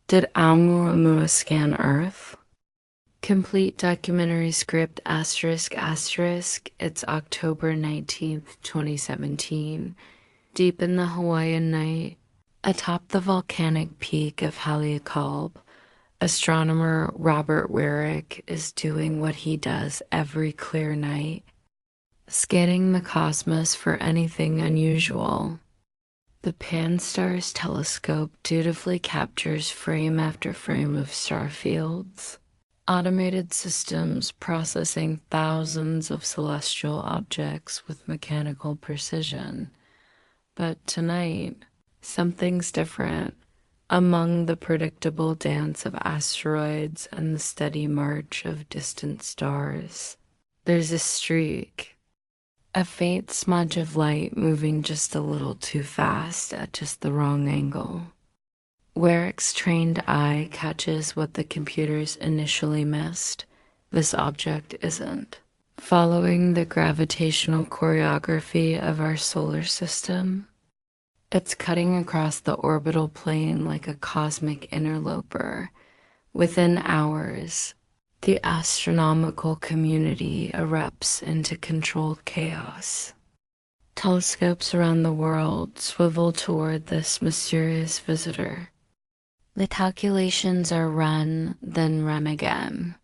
Did Oumuamua scan Earth? Complete documentary script ***. It's October 19th, 2017. Deep in the Hawaiian night, atop the volcanic peak of Haleakala, astronomer Robert Warwick is doing what he does every clear night, scanning the cosmos for anything unusual. The Pan-STARRS telescope dutifully captures frame after frame of star fields, automated systems processing thousands of celestial objects with mechanical precision. But tonight, something's different. Among the predictable dance of asteroids and the steady march of distant stars, there's a streak. A faint smudge of light moving just a little too fast at just the wrong angle. Warwick's trained eye catches what the computers initially missed. This object isn't following the gravitational choreography of our solar system. It's cutting across the orbital plane like a cosmic interloper. Within hours, the astronomical community erupts into controlled chaos. Telescopes around the world swivel toward this mysterious visitor. The calculations are run, then run again.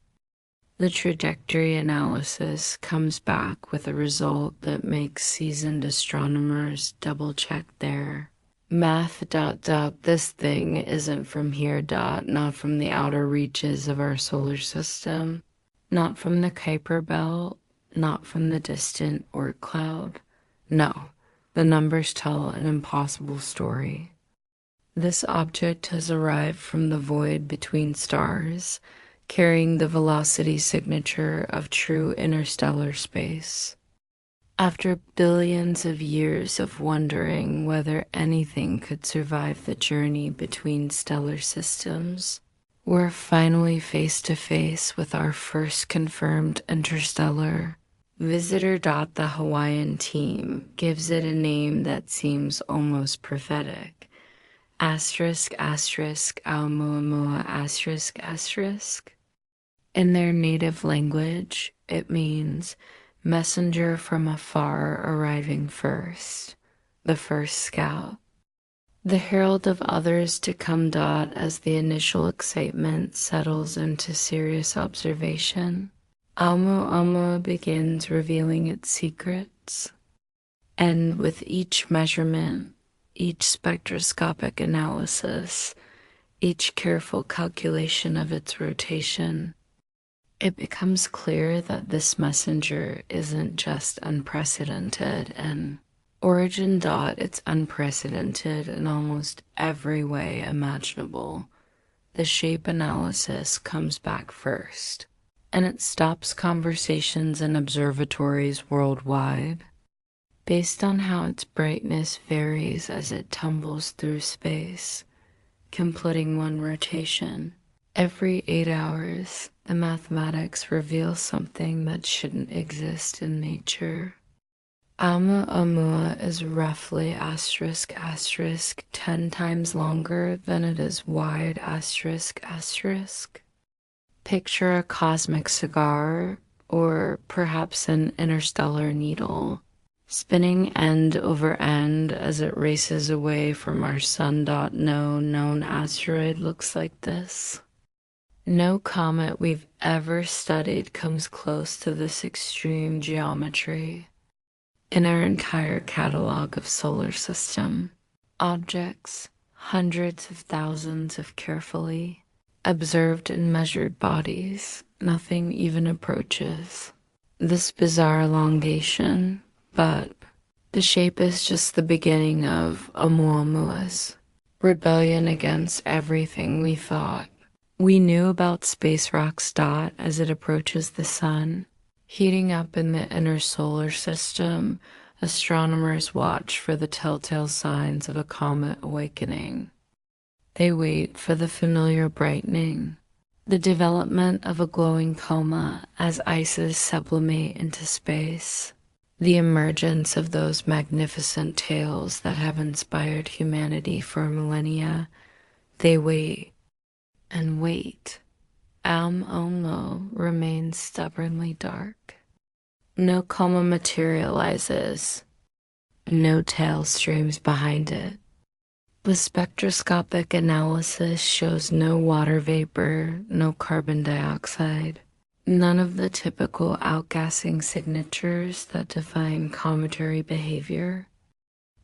The trajectory analysis comes back with a result that makes seasoned astronomers double-check their math. This thing isn't from here. Not from the outer reaches of our solar system, not from the Kuiper Belt, not from the distant Oort cloud. No, the numbers tell an impossible story. This object has arrived from the void between stars, carrying the velocity signature of true interstellar space. After billions of years of wondering whether anything could survive the journey between stellar systems, we're finally face to face with our first confirmed interstellar visitor. The Hawaiian team gives it a name that seems almost prophetic. ***Oumuamua***. In their native language, it means messenger from afar arriving first, the first scout, the herald of others to come. As the initial excitement settles into serious observation, Oumuamua begins revealing its secrets, and with each measurement, each spectroscopic analysis, each careful calculation of its rotation, it becomes clear that this messenger isn't just unprecedented in origin. It's unprecedented in almost every way imaginable. The shape analysis comes back first, and it stops conversations in observatories worldwide, based on how its brightness varies as it tumbles through space, completing one rotation. Every 8 hours, the mathematics reveals something that shouldn't exist in nature. Oumuamua is roughly ** 10 times longer than it is wide ***. Picture a cosmic cigar, or perhaps an interstellar needle, spinning end over end as it races away from our sun. No known asteroid looks like this. No comet we've ever studied comes close to this extreme geometry. In our entire catalog of solar system objects, hundreds of thousands of carefully observed and measured bodies, nothing even approaches this bizarre elongation. But the shape is just the beginning of Oumuamua's rebellion against everything we thought we knew about space rocks. As it approaches the sun, heating up in the inner solar system, astronomers watch for the telltale signs of a comet awakening. They wait for the familiar brightening, the development of a glowing coma as ices sublimate into space, the emergence of those magnificent tales that have inspired humanity for millennia. They wait And wait, Oumuamua remains stubbornly dark. No coma materializes, no tail streams behind it. The spectroscopic analysis shows no water vapor, no carbon dioxide, none of the typical outgassing signatures that define cometary behavior.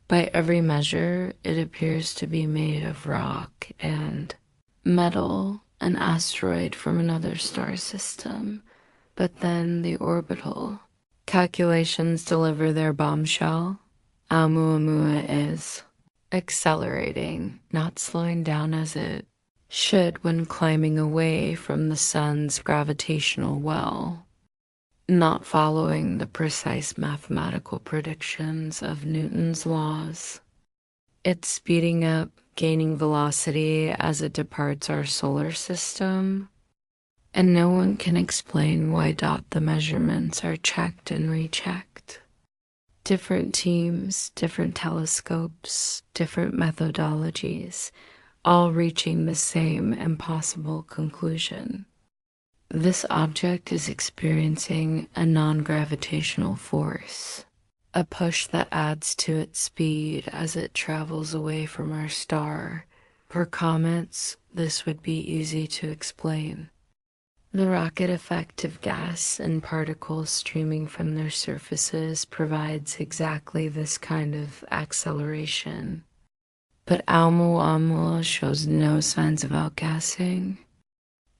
By every measure, it appears to be made of rock and metal, an asteroid from another star system. But then the orbital calculations deliver their bombshell. Oumuamua is accelerating, not slowing down as it should when climbing away from the sun's gravitational well, not following the precise mathematical predictions of Newton's laws. It's speeding up, gaining velocity as it departs our solar system, and no one can explain why the measurements are checked and rechecked. Different teams, different telescopes, different methodologies, all reaching the same impossible conclusion. This object is experiencing a non-gravitational force, a push that adds to its speed as it travels away from our star. For comets, this would be easy to explain. The rocket effect of gas and particles streaming from their surfaces provides exactly this kind of acceleration. But Oumuamua shows no signs of outgassing,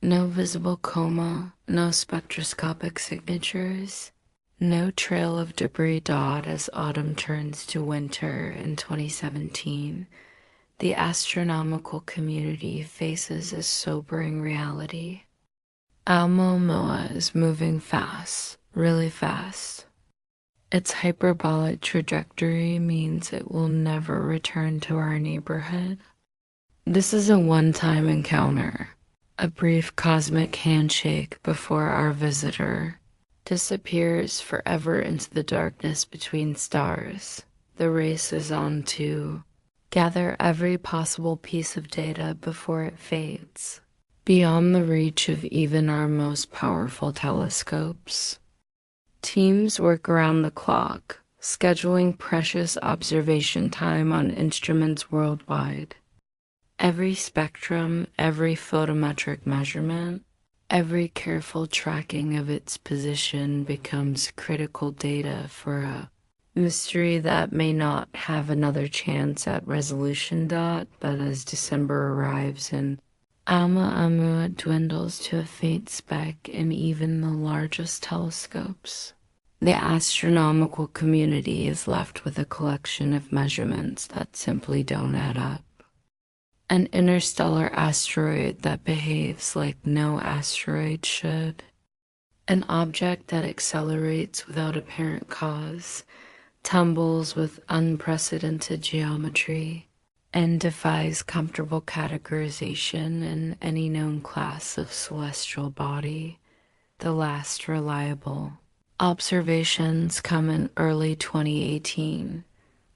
no visible coma, no spectroscopic signatures, no trail of debris dot as autumn turns to winter in 2017. The astronomical community faces a sobering reality. Oumuamua is moving fast, really fast. Its hyperbolic trajectory means it will never return to our neighborhood. This is a one-time encounter, a brief cosmic handshake before our visitor disappears forever into the darkness between stars. The race is on to gather every possible piece of data before it fades, beyond the reach of even our most powerful telescopes. Teams work around the clock, scheduling precious observation time on instruments worldwide. Every spectrum, every photometric measurement, every careful tracking of its position becomes critical data for a mystery that may not have another chance at resolution. But as December arrives and Oumuamua dwindles to a faint speck in even the largest telescopes, the astronomical community is left with a collection of measurements that simply don't add up. An interstellar asteroid that behaves like no asteroid should. An object that accelerates without apparent cause, tumbles with unprecedented geometry, and defies comfortable categorization in any known class of celestial body. The last reliable observations come in early 2018.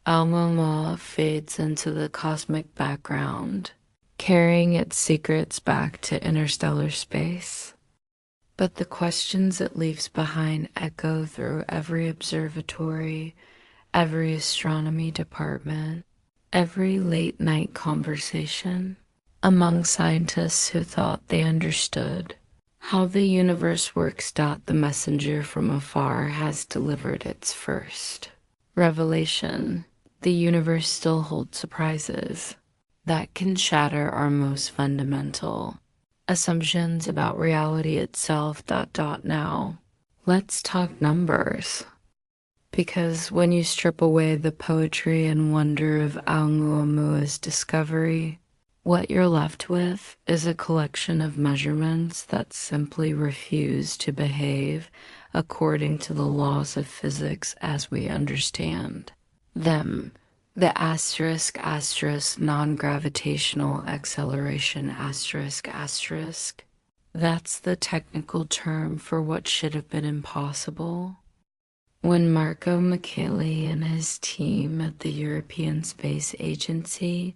Oumuamua fades into the cosmic background, carrying its secrets back to interstellar space. But the questions it leaves behind echo through every observatory, every astronomy department, every late-night conversation among scientists who thought they understood how the universe works. The messenger from afar has delivered its first revelation. The universe still holds surprises that can shatter our most fundamental assumptions about reality itself. Now, let's talk numbers. Because when you strip away the poetry and wonder of Oumuamua's discovery, what you're left with is a collection of measurements that simply refuse to behave according to the laws of physics as we understand them. The asterisk non-gravitational acceleration asterisk. That's the technical term for what should have been impossible. When Marco Micheli and his team at the European Space Agency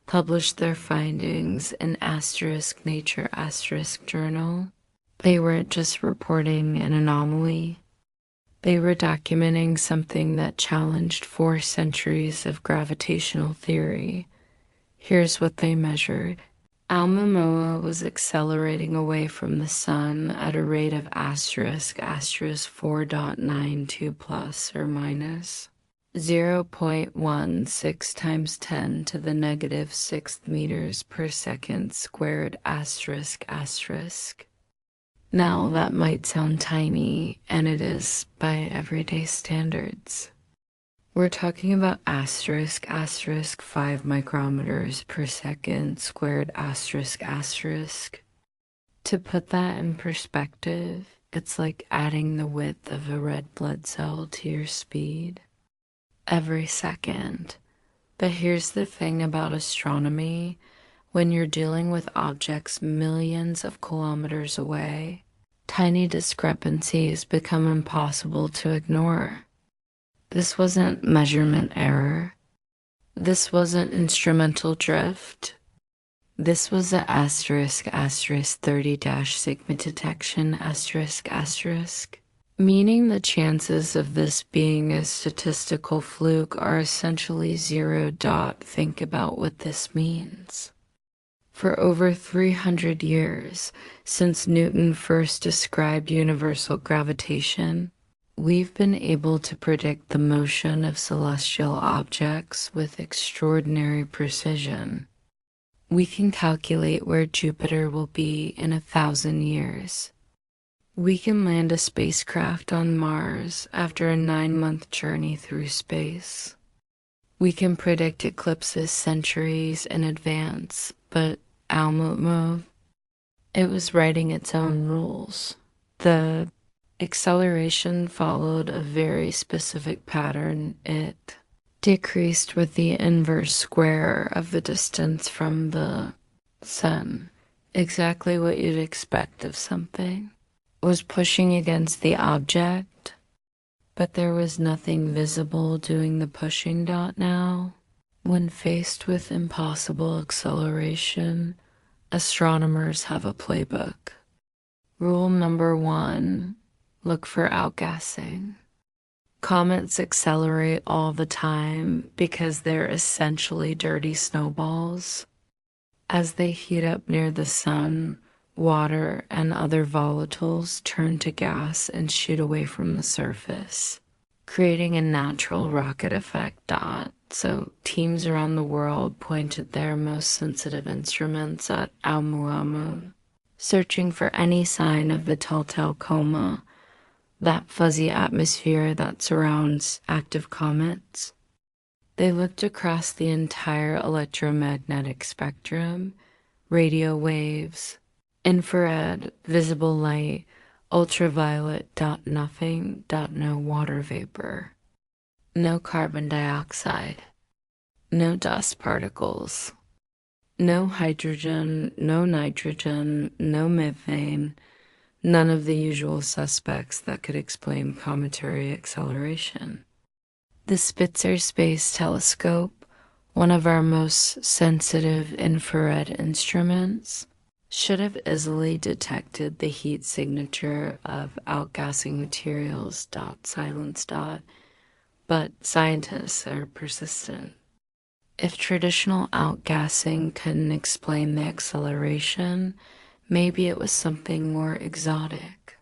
published their findings in Nature journal. They weren't just reporting an anomaly. They were documenting something that challenged 4 centuries of gravitational theory. Here's what they measured. Oumuamua was accelerating away from the sun at a rate of asterisk 4.92 plus or minus 0.16 times 10 to the negative 6 meters per second squared asterisk asterisk. Now that might sound tiny, and it is by everyday standards. We're talking about asterisk 5 micrometers per second squared asterisk asterisk. To put that in perspective, it's like adding the width of a red blood cell to your speed every second. But here's the thing about astronomy. When you're dealing with objects millions of kilometers away, tiny discrepancies become impossible to ignore. This wasn't measurement error. This wasn't instrumental drift. This was the asterisk 30-sigma detection asterisk, meaning the chances of this being a statistical fluke are essentially 0. Think about what this means. For over 300 years, since Newton first described universal gravitation, we've been able to predict the motion of celestial objects with extraordinary precision. We can calculate where Jupiter will be in 1,000 years. We can land a spacecraft on Mars after a 9-month journey through space. We can predict eclipses centuries in advance, but Oumuamua, it was writing its own rules. The acceleration followed a very specific pattern. It decreased with the inverse square of the distance from the sun. Exactly what you'd expect of something. It was pushing against the object, but there was nothing visible doing the pushing. Now, when faced with impossible acceleration, astronomers have a playbook. Rule number 1, look for outgassing. Comets accelerate all the time because they're essentially dirty snowballs. As they heat up near the sun, water and other volatiles turn to gas and shoot away from the surface, creating a natural rocket effect. So teams around the world pointed their most sensitive instruments at Oumuamua, searching for any sign of the telltale coma, that fuzzy atmosphere that surrounds active comets. They looked across the entire electromagnetic spectrum: radio waves, infrared, visible light, ultraviolet, nothing, no water vapor, no carbon dioxide, no dust particles, no hydrogen, no nitrogen, no methane, none of the usual suspects that could explain cometary acceleration. The Spitzer Space Telescope, one of our most sensitive infrared instruments, should have easily detected the heat signature of outgassing materials. Silence. But scientists are persistent. If traditional outgassing couldn't explain the acceleration, maybe it was something more exotic.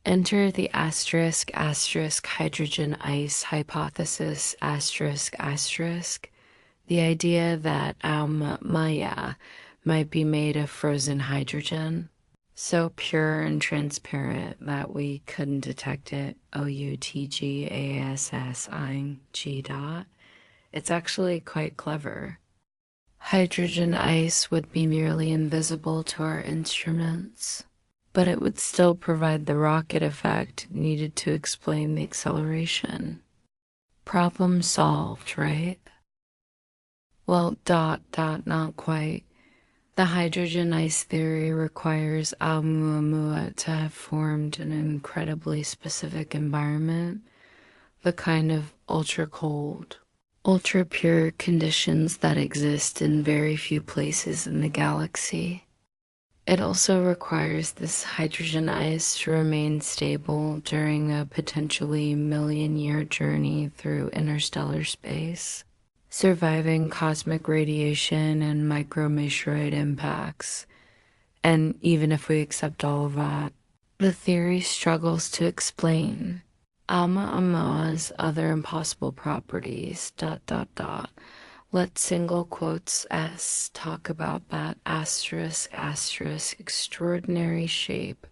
Enter the asterisk hydrogen ice hypothesis asterisk, the idea that Oumuamua might be made of frozen hydrogen, so pure and transparent that we couldn't detect it. OUTGASSING. It's actually quite clever. Hydrogen ice would be nearly invisible to our instruments, but it would still provide the rocket effect needed to explain the acceleration. Problem solved, right? Well, not quite. The hydrogen ice theory requires Oumuamua to have formed in an incredibly specific environment, the kind of ultra-cold, ultra-pure conditions that exist in very few places in the galaxy. It also requires this hydrogen ice to remain stable during a potentially million-year journey through interstellar space, surviving cosmic radiation and micrometeoroid impacts. And even if we accept all of that, the theory struggles to explain Oumuamua's other impossible properties, ... Let single quotes S talk about that extraordinary shape,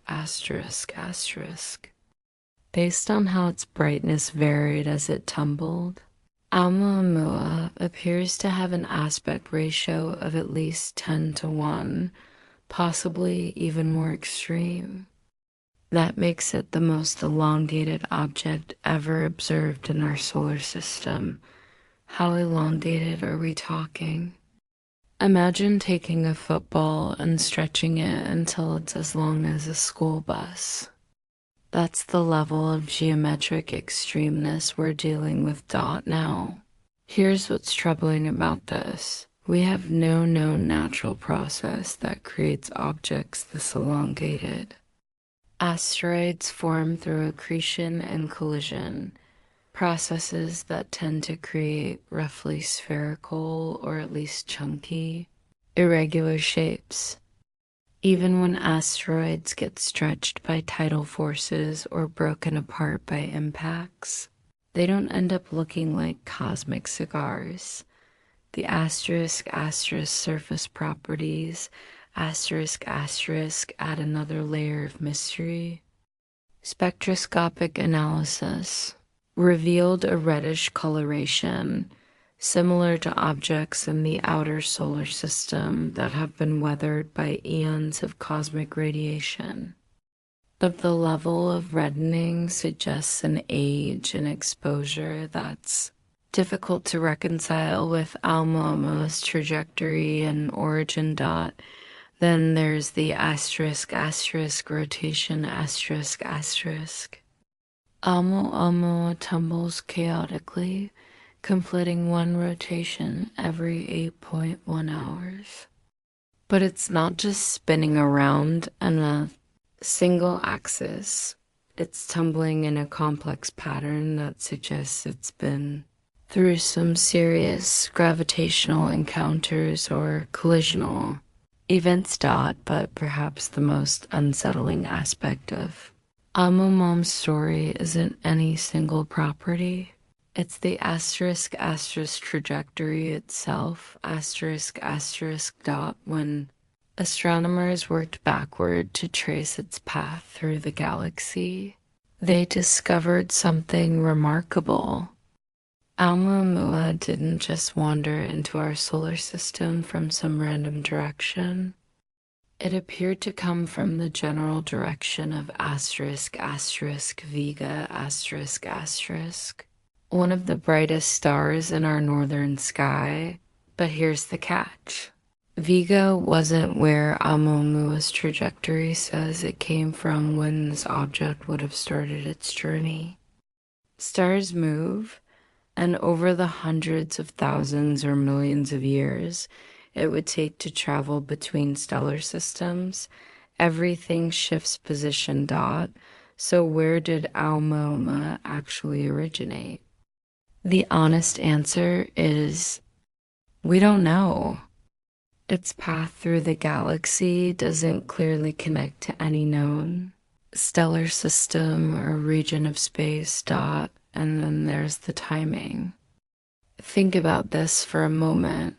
Based on how its brightness varied as it tumbled, Oumuamua appears to have an aspect ratio of at least 10:1, possibly even more extreme. That makes it the most elongated object ever observed in our solar system. How elongated are we talking? Imagine taking a football and stretching it until it's as long as a school bus. That's the level of geometric extremeness we're dealing with now. Here's what's troubling about this. We have no known natural process that creates objects this elongated. Asteroids form through accretion and collision, processes that tend to create roughly spherical or at least chunky, irregular shapes. Even when asteroids get stretched by tidal forces or broken apart by impacts, they don't end up looking like cosmic cigars. The asterisk surface properties, asterisk add another layer of mystery. Spectroscopic analysis revealed a reddish coloration, similar to objects in the outer solar system that have been weathered by eons of cosmic radiation. But the level of reddening suggests an age and exposure that's difficult to reconcile with Oumuamua's trajectory and origin. Then there's the asterisk rotation Oumuamua tumbles chaotically, completing one rotation every 8.1 hours. But it's not just spinning around on a single axis. It's tumbling in a complex pattern that suggests it's been through some serious gravitational encounters or collisional events. But perhaps the most unsettling aspect of Oumuamua's story isn't any single property. It's the asterisk trajectory itself, when astronomers worked backward to trace its path through the galaxy, they discovered something remarkable. Oumuamua didn't just wander into our solar system from some random direction. It appeared to come from the general direction of Vega one of the brightest stars in our northern sky. But here's the catch. Vega wasn't where Oumuamua's trajectory says it came from when this object would have started its journey. Stars move, and over the hundreds of thousands or millions of years it would take to travel between stellar systems, everything shifts position. So where did Oumuamua actually originate? The honest answer is, we don't know. Its path through the galaxy doesn't clearly connect to any known stellar system or region of space. And then there's the timing. Think about this for a moment.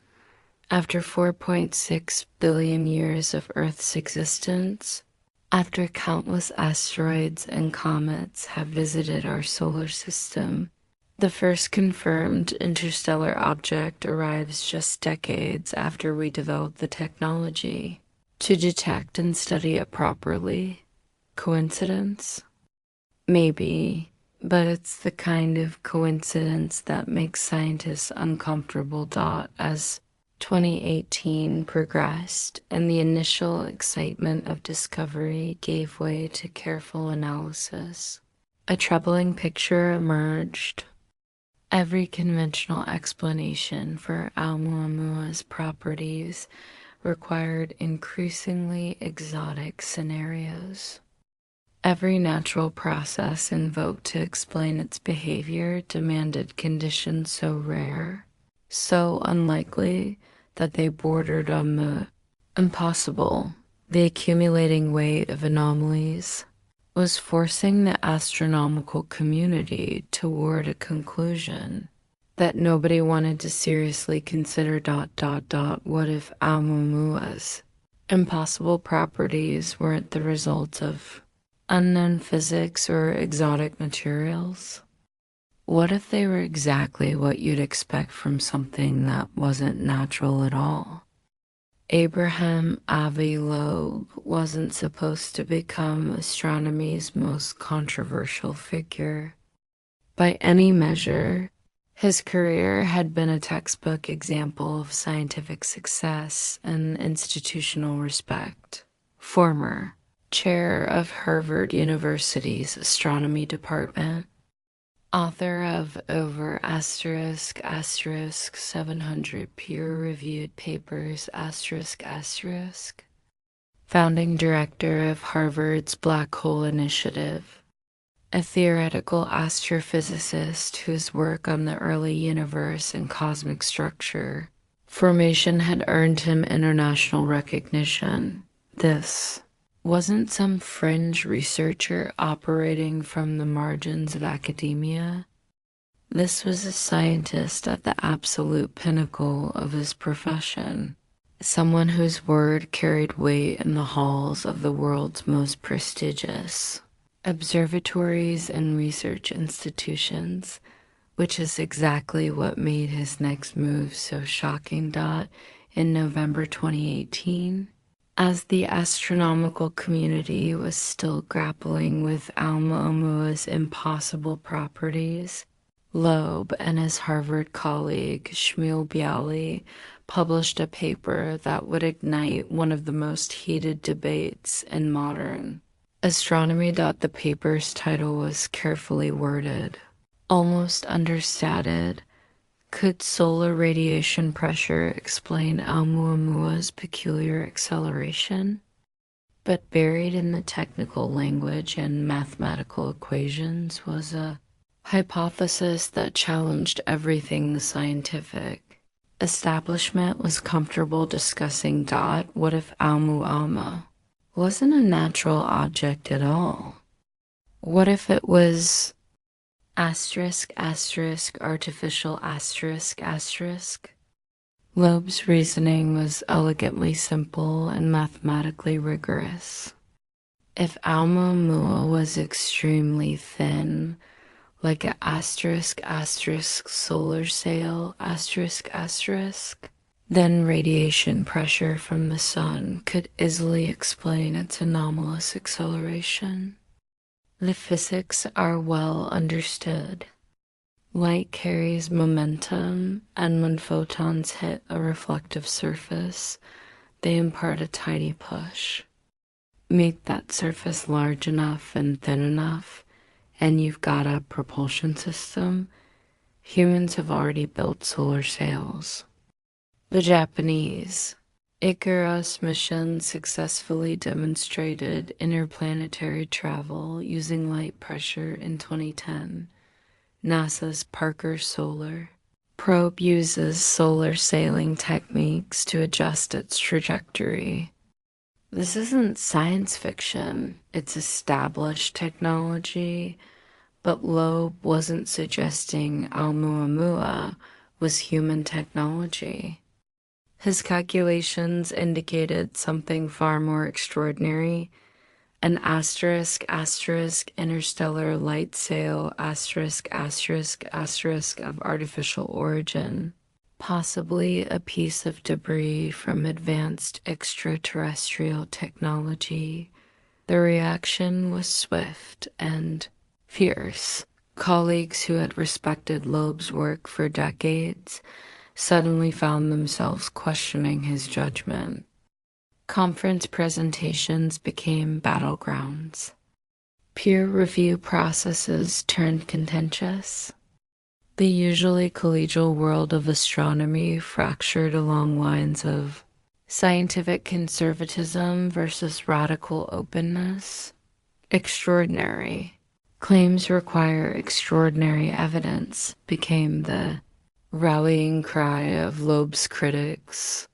After 4.6 billion years of Earth's existence, after countless asteroids and comets have visited our solar system, the first confirmed interstellar object arrives just decades after we developed the technology to detect and study it properly. Coincidence? Maybe, but it's the kind of coincidence that makes scientists uncomfortable. As 2018 progressed and the initial excitement of discovery gave way to careful analysis, a troubling picture emerged. Every conventional explanation for Oumuamua's properties required increasingly exotic scenarios. Every natural process invoked to explain its behavior demanded conditions so rare, so unlikely, that they bordered on the impossible. The accumulating weight of anomalies was forcing the astronomical community toward a conclusion that nobody wanted to seriously consider. What if Oumuamua's impossible properties weren't the result of unknown physics or exotic materials? What if they were exactly what you'd expect from something that wasn't natural at all? Avi Loeb wasn't supposed to become astronomy's most controversial figure. By any measure, his career had been a textbook example of scientific success and institutional respect. Former chair of Harvard University's astronomy department, author of over *** 700 peer-reviewed papers, ***, founding director of Harvard's Black Hole Initiative, a theoretical astrophysicist whose work on the early universe and cosmic structure formation had earned him international recognition. This wasn't some fringe researcher operating from the margins of academia. This was a scientist at the absolute pinnacle of his profession, someone whose word carried weight in the halls of the world's most prestigious observatories and research institutions, which is exactly what made his next move so shocking. In November 2018, as the astronomical community was still grappling with Oumuamua's impossible properties, Loeb and his Harvard colleague Shmuel Bialy published a paper that would ignite one of the most heated debates in modern astronomy. The paper's title was carefully worded, almost understated. Could solar radiation pressure explain Oumuamua's peculiar acceleration? But buried in the technical language and mathematical equations was a hypothesis that challenged everything the scientific establishment was comfortable discussing. What if Oumuamua wasn't a natural object at all? What if it was ***, artificial ***? Loeb's reasoning was elegantly simple and mathematically rigorous. If Oumuamua was extremely thin, like a ***, solar sail ***, then radiation pressure from the sun could easily explain its anomalous acceleration. The physics are well understood. Light carries momentum, and when photons hit a reflective surface, they impart a tiny push. Make that surface large enough and thin enough, and you've got a propulsion system. Humans have already built solar sails. The Japanese Icarus mission successfully demonstrated interplanetary travel using light pressure in 2010. NASA's Parker Solar probe uses solar sailing techniques to adjust its trajectory. This isn't science fiction, it's established technology, but Loeb wasn't suggesting Oumuamua was human technology. His calculations indicated something far more extraordinary: an ***, interstellar light sail ***, of artificial origin, possibly a piece of debris from advanced extraterrestrial technology. The reaction was swift and fierce. Colleagues who had respected Loeb's work for decades suddenly found themselves questioning his judgment. Conference presentations became battlegrounds. Peer review processes turned contentious. The usually collegial world of astronomy fractured along lines of scientific conservatism versus radical openness. Extraordinary. Claims require extraordinary evidence became the rallying cry of Loeb's critics.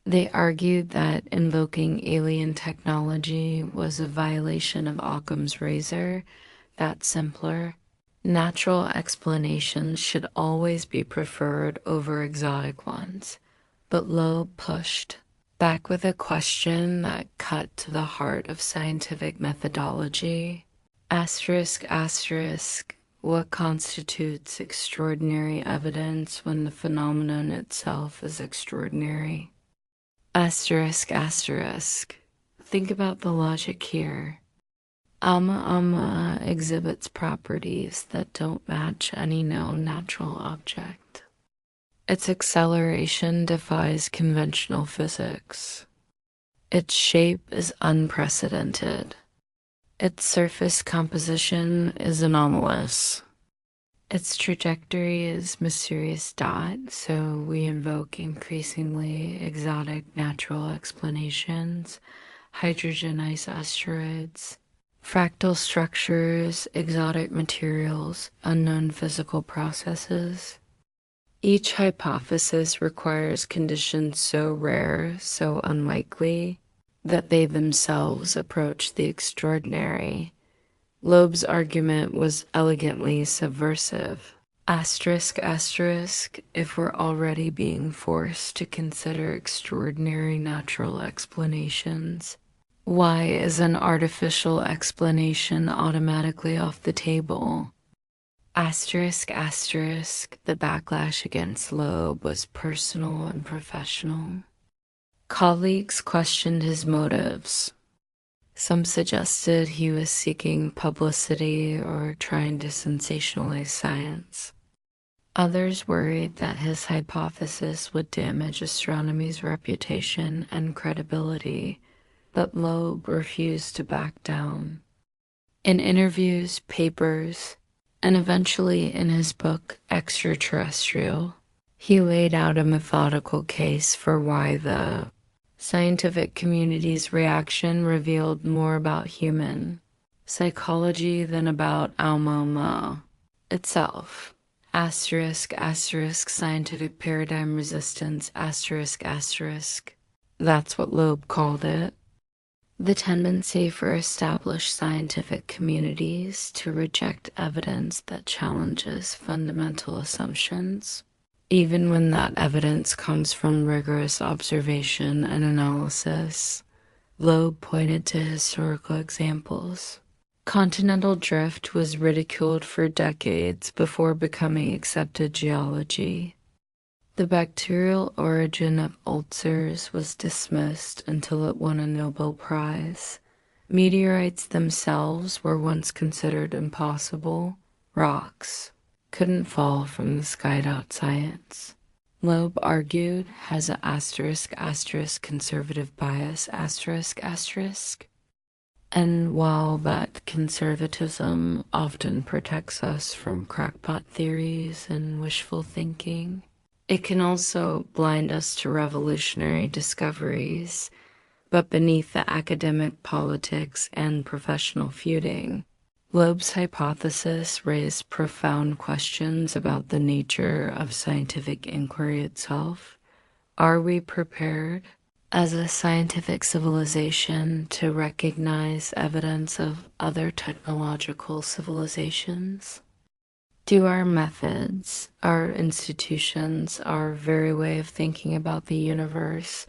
They argued that invoking alien technology was a violation of Occam's razor, that simpler, natural explanations should always be preferred over exotic ones. But Loeb pushed back with a question that cut to the heart of scientific methodology. Asterisk, asterisk, what constitutes extraordinary evidence when the phenomenon itself is extraordinary? Asterisk, asterisk. Think about the logic here. Oumuamua exhibits properties that don't match any known natural object. Its acceleration defies conventional physics. Its shape is unprecedented. Its surface composition is anomalous. Its trajectory is mysterious dot, so we invoke increasingly exotic natural explanations, hydrogen ice asteroids, fractal structures, exotic materials, unknown physical processes. Each hypothesis requires conditions so rare, so unlikely, that they themselves approach the extraordinary. Loeb's argument was elegantly subversive. Asterisk, asterisk, if we're already being forced to consider extraordinary natural explanations, why is an artificial explanation automatically off the table? Asterisk, asterisk, the backlash against Loeb was personal and professional. Colleagues questioned his motives. Some suggested he was seeking publicity or trying to sensationalize science. Others worried that his hypothesis would damage astronomy's reputation and credibility, but Loeb refused to back down. In interviews, papers, and eventually in his book Extraterrestrial, he laid out a methodical case for why the scientific community's reaction revealed more about human psychology than about Oumuamua itself. Asterisk, asterisk, scientific paradigm resistance, asterisk, asterisk. That's what Loeb called it. The tendency for established scientific communities to reject evidence that challenges fundamental assumptions, even when that evidence comes from rigorous observation and analysis. Loeb pointed to historical examples. Continental drift was ridiculed for decades before becoming accepted geology. The bacterial origin of ulcers was dismissed until it won a Nobel Prize. Meteorites themselves were once considered impossible. Rocks couldn't fall from the sky. Science, Loeb argued, has a asterisk, asterisk, conservative bias, asterisk, asterisk. And while that conservatism often protects us from crackpot theories and wishful thinking, it can also blind us to revolutionary discoveries. But beneath the academic politics and professional feuding, Loeb's hypothesis raised profound questions about the nature of scientific inquiry itself. Are we prepared, as a scientific civilization, to recognize evidence of other technological civilizations? Do our methods, our institutions, our very way of thinking about the universe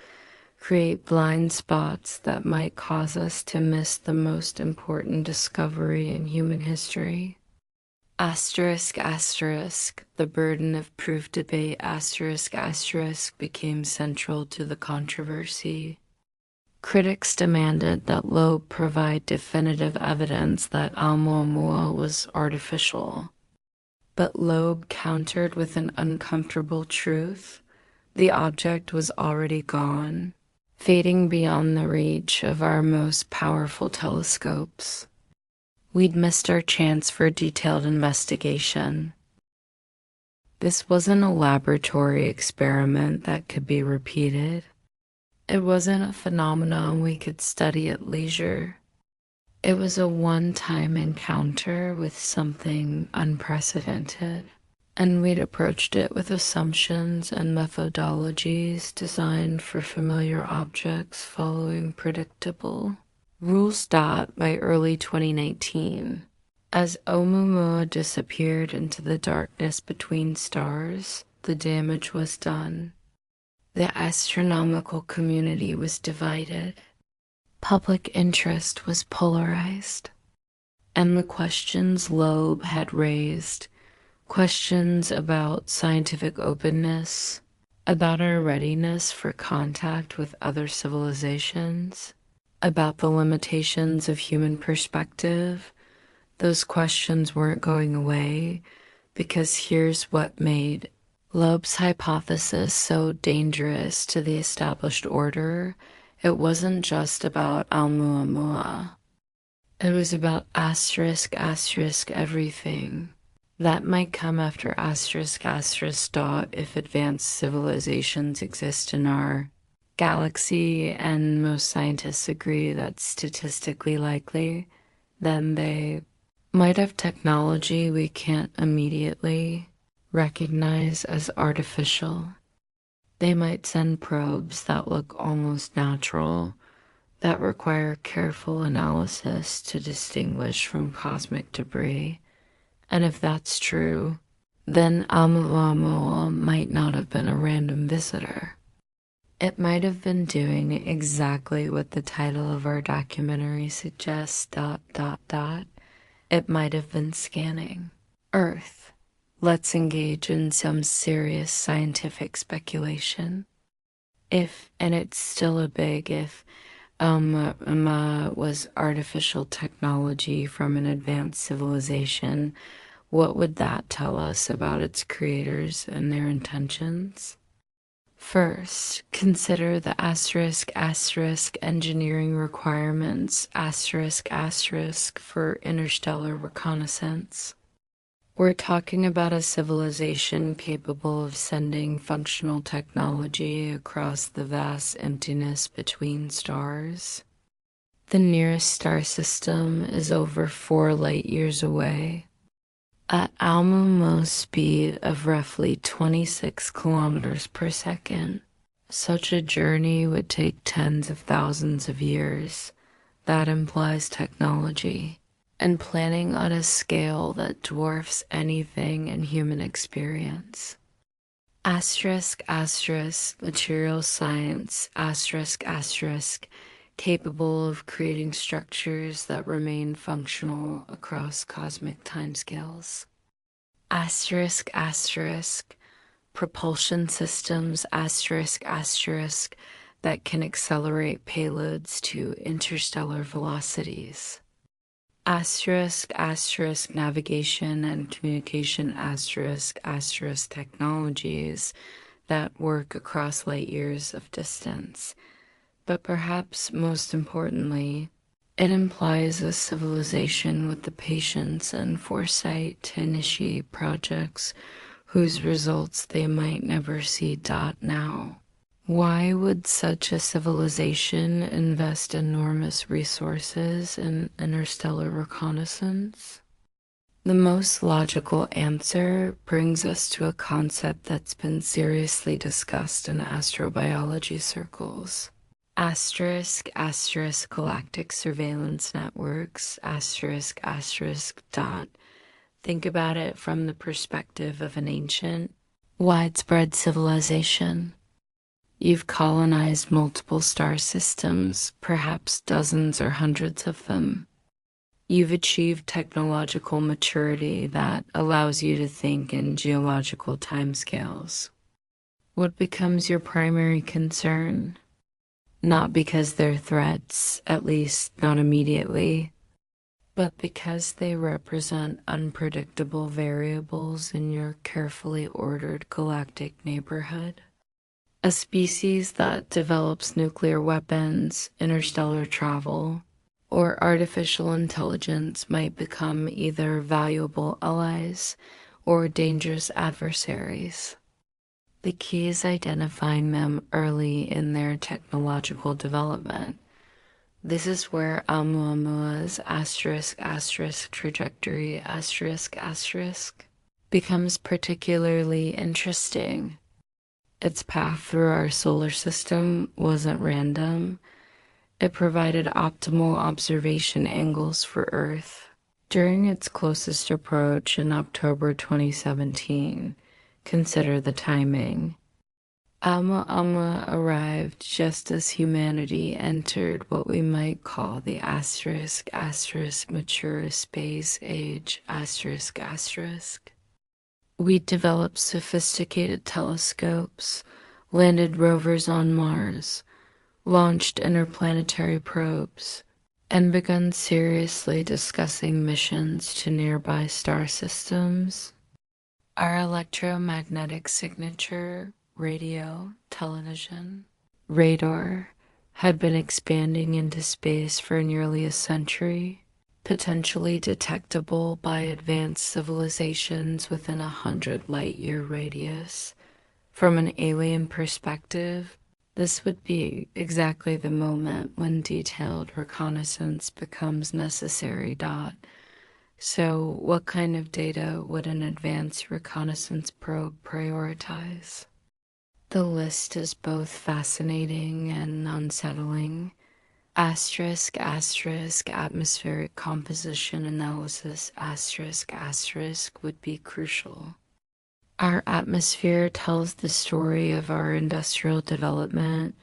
create blind spots that might cause us to miss the most important discovery in human history? Asterisk, asterisk, the burden of proof debate, asterisk, asterisk, became central to the controversy. Critics demanded that Loeb provide definitive evidence that Oumuamua was artificial. But Loeb countered with an uncomfortable truth. The object was already gone, fading beyond the reach of our most powerful telescopes. We'd missed our chance for detailed investigation. This wasn't a laboratory experiment that could be repeated. It wasn't a phenomenon we could study at leisure. It was a one-time encounter with something unprecedented, and we'd approached it with assumptions and methodologies designed for familiar objects following predictable rules. By early 2019, as Oumuamua disappeared into the darkness between stars, the damage was done. The astronomical community was divided. Public interest was polarized. And the questions Loeb had raised, questions about scientific openness, about our readiness for contact with other civilizations, about the limitations of human perspective, those questions weren't going away, because here's what made Loeb's hypothesis so dangerous to the established order. It wasn't just about Oumuamua. It was about asterisk everything. That might come after asterisk dot if advanced civilizations exist in our galaxy, and most scientists agree that's statistically likely. Then they might have technology we can't immediately recognize as artificial. They might send probes that look almost natural, that require careful analysis to distinguish from cosmic debris. And if that's true, then Oumuamua might not have been a random visitor. It might have been doing exactly what the title of our documentary suggests, ... It might have been scanning Earth. Let's engage in some serious scientific speculation. If, and it's still a big if, Oumuamua was artificial technology from an advanced civilization, what would that tell us about its creators and their intentions? First, consider the asterisk engineering requirements for interstellar reconnaissance. We're talking about a civilization capable of sending functional technology across the vast emptiness between stars. The nearest star system is over 4 light years away. At Oumuamua's speed of roughly 26 kilometers per second, such a journey would take tens of thousands of years. That implies technology and planning on a scale that dwarfs anything in human experience. Asterisk material science, capable of creating structures that remain functional across cosmic timescales. Asterisk, propulsion systems, that can accelerate payloads to interstellar velocities. Navigation and communication technologies that work across light years of distance. But perhaps most importantly, it implies a civilization with the patience and foresight to initiate projects whose results they might never see. Now, why would such a civilization invest enormous resources in interstellar reconnaissance? The most logical answer brings us to a concept that's been seriously discussed in astrobiology circles. Galactic surveillance networks, dot. Think about it from the perspective of an ancient, widespread civilization. You've colonized multiple star systems, perhaps dozens or hundreds of them. You've achieved technological maturity that allows you to think in geological timescales. What becomes your primary concern? Not because they're threats, at least not immediately, but because they represent unpredictable variables in your carefully ordered galactic neighborhood. A species that develops nuclear weapons, interstellar travel, or artificial intelligence might become either valuable allies or dangerous adversaries. The key is identifying them early in their technological development. This is where Oumuamua's trajectory becomes particularly interesting. Its path through our solar system wasn't random. It provided optimal observation angles for Earth. During its closest approach in October 2017, consider the timing. Oumuamua arrived just as humanity entered what we might call the mature space age. We developed sophisticated telescopes, landed rovers on Mars, launched interplanetary probes, and begun seriously discussing missions to nearby star systems. Our electromagnetic signature, radio, television, radar, had been expanding into space for nearly a century, potentially detectable by advanced civilizations within 100 light-year radius. From an alien perspective, this would be exactly the moment when detailed reconnaissance becomes necessary. So, what kind of data would an advanced reconnaissance probe prioritize? The list is both fascinating and unsettling. Atmospheric composition analysis would be crucial. Our atmosphere tells the story of our industrial development,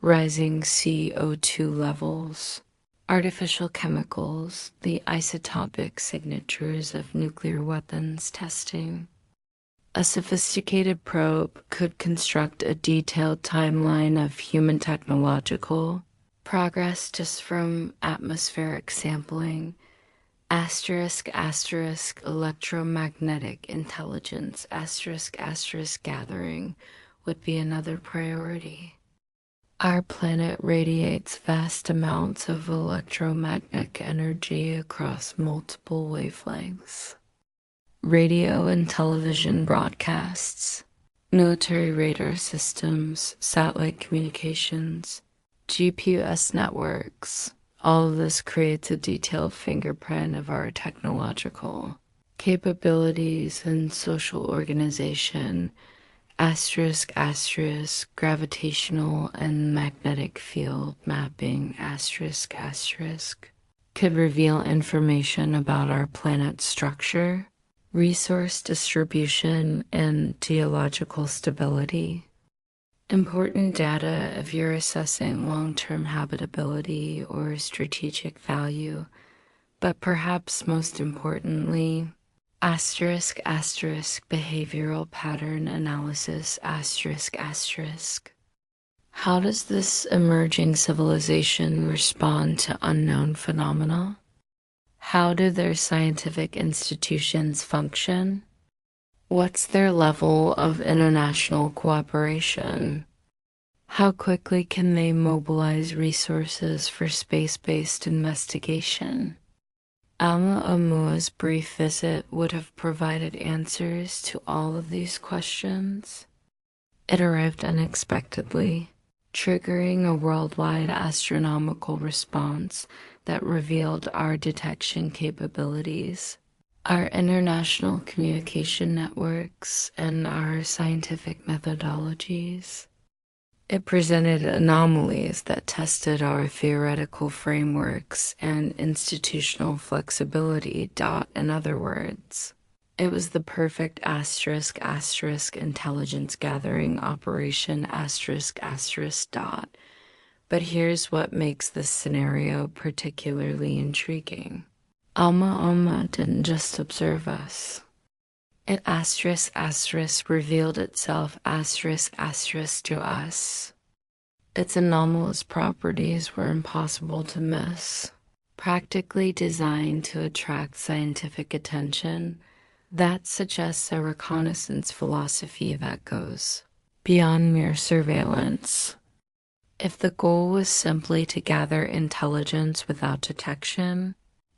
rising CO2 levels, artificial chemicals, the isotopic signatures of nuclear weapons testing. A sophisticated probe could construct a detailed timeline of human technological progress just from atmospheric sampling. Electromagnetic intelligence gathering would be another priority. Our planet radiates vast amounts of electromagnetic energy across multiple wavelengths. Radio and television broadcasts, military radar systems, satellite communications, GPS networks, all of this creates a detailed fingerprint of our technological capabilities and social organization. Gravitational and magnetic field mapping could reveal information about our planet's structure, resource distribution, and geological stability. Important data if you're assessing long-term habitability or strategic value, but perhaps most importantly, behavioral pattern analysis How does this emerging civilization respond to unknown phenomena? How do their scientific institutions function? What's their level of international cooperation? How quickly can they mobilize resources for space-based investigation? Oumuamua's brief visit would have provided answers to all of these questions. It arrived unexpectedly, triggering a worldwide astronomical response that revealed our detection capabilities, our international communication networks, and our scientific methodologies. It presented anomalies that tested our theoretical frameworks and institutional flexibility. In other words, it was the perfect intelligence gathering operation. But here's what makes this scenario particularly intriguing. Oumuamua didn't just observe us. It revealed itself to us. Its anomalous properties were impossible to miss. Practically designed to attract scientific attention, that suggests a reconnaissance philosophy that goes beyond mere surveillance. If the goal was simply to gather intelligence without detection,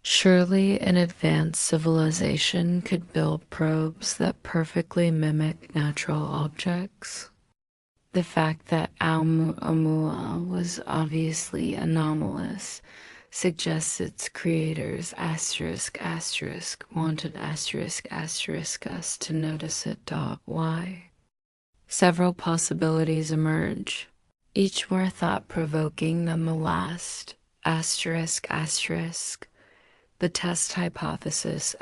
Surely an advanced civilization could build probes that perfectly mimic natural objects. The fact that Oumuamua was obviously anomalous suggests its creators wanted us to notice it. Why? Several possibilities emerge, each more thought-provoking than the last. The test hypothesis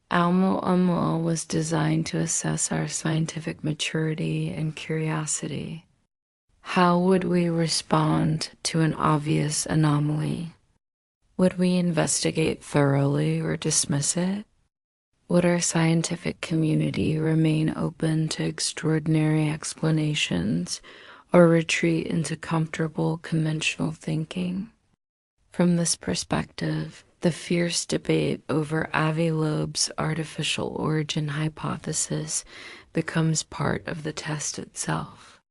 Oumuamua was designed to assess our scientific maturity and curiosity. How would we respond to an obvious anomaly? Would we investigate thoroughly or dismiss it? Would our scientific community remain open to extraordinary explanations or retreat into comfortable conventional thinking? From this perspective, the fierce debate over Avi Loeb's artificial origin hypothesis becomes part of the test itself.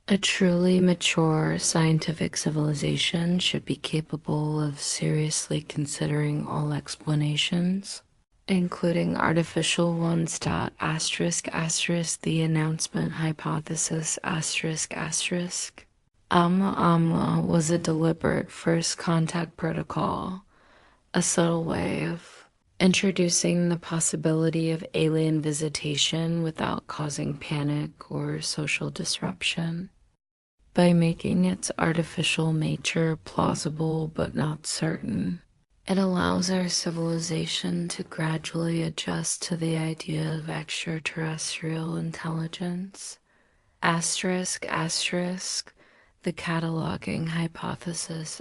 A truly mature scientific civilization should be capable of seriously considering all explanations, including artificial ones. The announcement hypothesis Oumuamua was a deliberate first contact protocol, a subtle way of introducing the possibility of alien visitation without causing panic or social disruption. By making its artificial nature plausible but not certain, it allows our civilization to gradually adjust to the idea of extraterrestrial intelligence. The cataloging hypothesis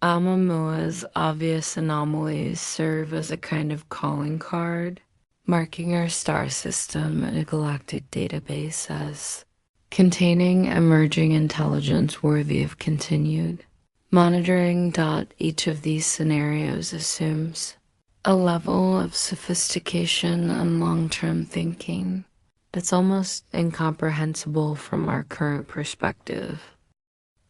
Oumuamua's obvious anomalies serve as a kind of calling card, marking our star system in a galactic database as containing emerging intelligence worthy of continued monitoring. Each of these scenarios assumes a level of sophistication and long-term thinking that's almost incomprehensible from our current perspective.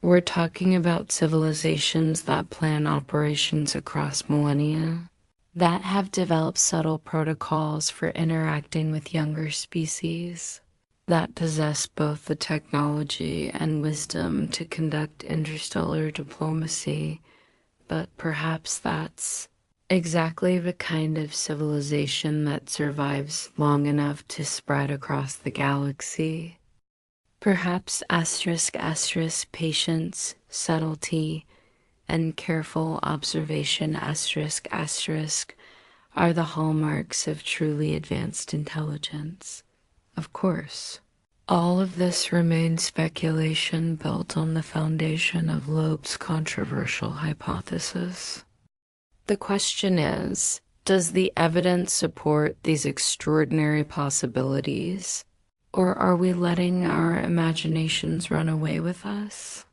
We're talking about civilizations that plan operations across millennia, that have developed subtle protocols for interacting with younger species, that possess both the technology and wisdom to conduct interstellar diplomacy, but perhaps that's exactly the kind of civilization that survives long enough to spread across the galaxy. Perhaps patience, subtlety, and careful observation are the hallmarks of truly advanced intelligence. Of course, all of this remains speculation built on the foundation of Loeb's controversial hypothesis. The question is, does the evidence support these extraordinary possibilities, or are we letting our imaginations run away with us?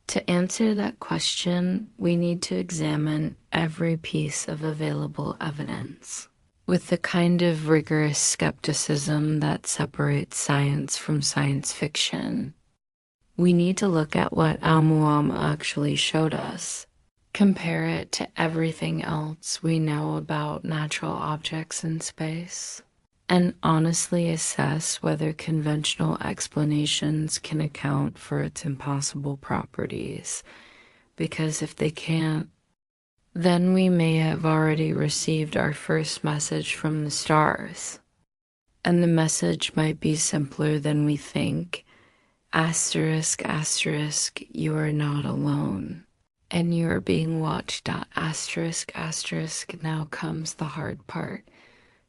To answer that question, we need to examine every piece of available evidence with the kind of rigorous skepticism that separates science from science fiction. We need to look at what Oumuamua actually showed us, compare it to everything else we know about natural objects in space, and honestly assess whether conventional explanations can account for its impossible properties. Because if they can't, then we may have already received our first message from the stars. And the message might be simpler than we think. You are not alone. And you are being watched. Now comes the hard part.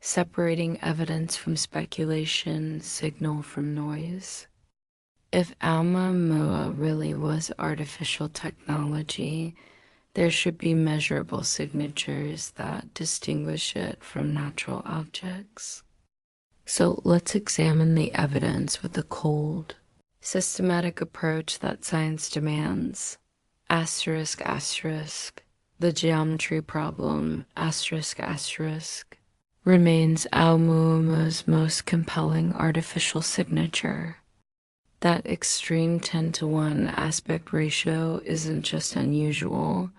Separating evidence from speculation, signal from noise. If Oumuamua really was artificial technology, there should be measurable signatures that distinguish it from natural objects. So let's examine the evidence with a cold, systematic approach that science demands. The geometry problem, remains Oumuamua's most compelling artificial signature. That extreme 10-to-1 aspect ratio isn't just unusual,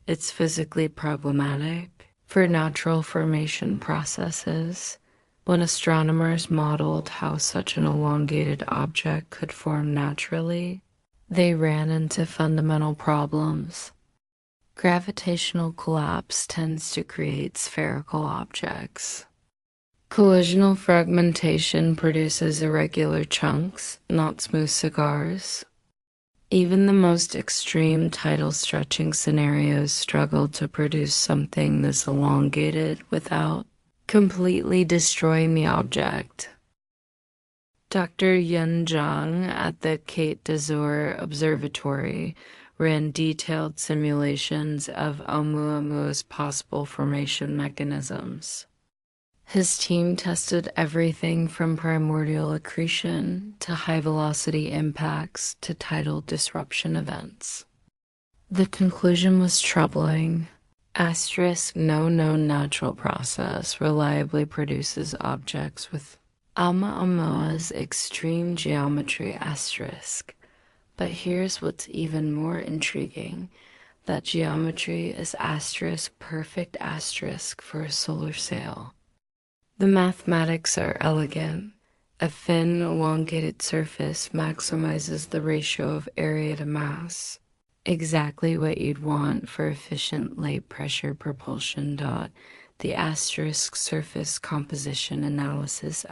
it's physically problematic. For natural formation processes, when astronomers modeled how such an elongated object could form naturally, they ran into fundamental problems. Gravitational collapse tends to create spherical objects. Collisional fragmentation produces irregular chunks, not smooth cigars. Even the most extreme tidal stretching scenarios struggle to produce something this elongated without completely destroying the object. Dr. Yun Zhang at the Cape d'Azur Observatory ran detailed simulations of Oumuamua's possible formation mechanisms. His team tested everything from primordial accretion to high-velocity impacts to tidal disruption events. The conclusion was troubling. No known natural process reliably produces objects with Oumuamua's extreme geometry *. But here's what's even more intriguing. That geometry is perfect for a solar sail. The mathematics are elegant. A thin, elongated surface maximizes the ratio of area to mass. Exactly what you'd want for efficient light-pressure propulsion. The surface composition analysis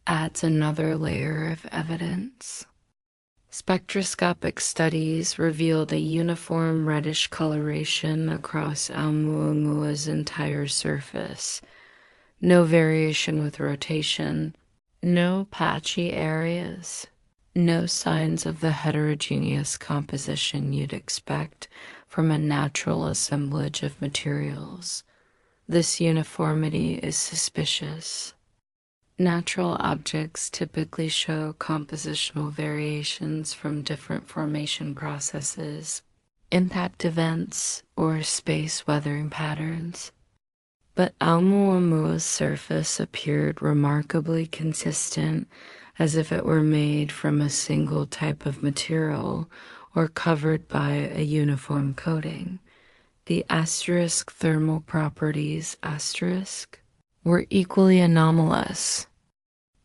adds another layer of evidence. Spectroscopic studies revealed a uniform reddish coloration across Oumuamua's entire surface. No variation with rotation, no patchy areas, no signs of the heterogeneous composition you'd expect from a natural assemblage of materials. This uniformity is suspicious. Natural objects typically show compositional variations from different formation processes, impact events, or space weathering patterns. But Oumuamua's surface appeared remarkably consistent, as if it were made from a single type of material or covered by a uniform coating. The thermal properties were equally anomalous.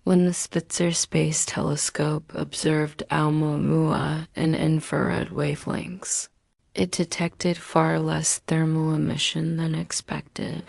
When the Spitzer Space Telescope observed Oumuamua in infrared wavelengths, it detected far less thermal emission than expected.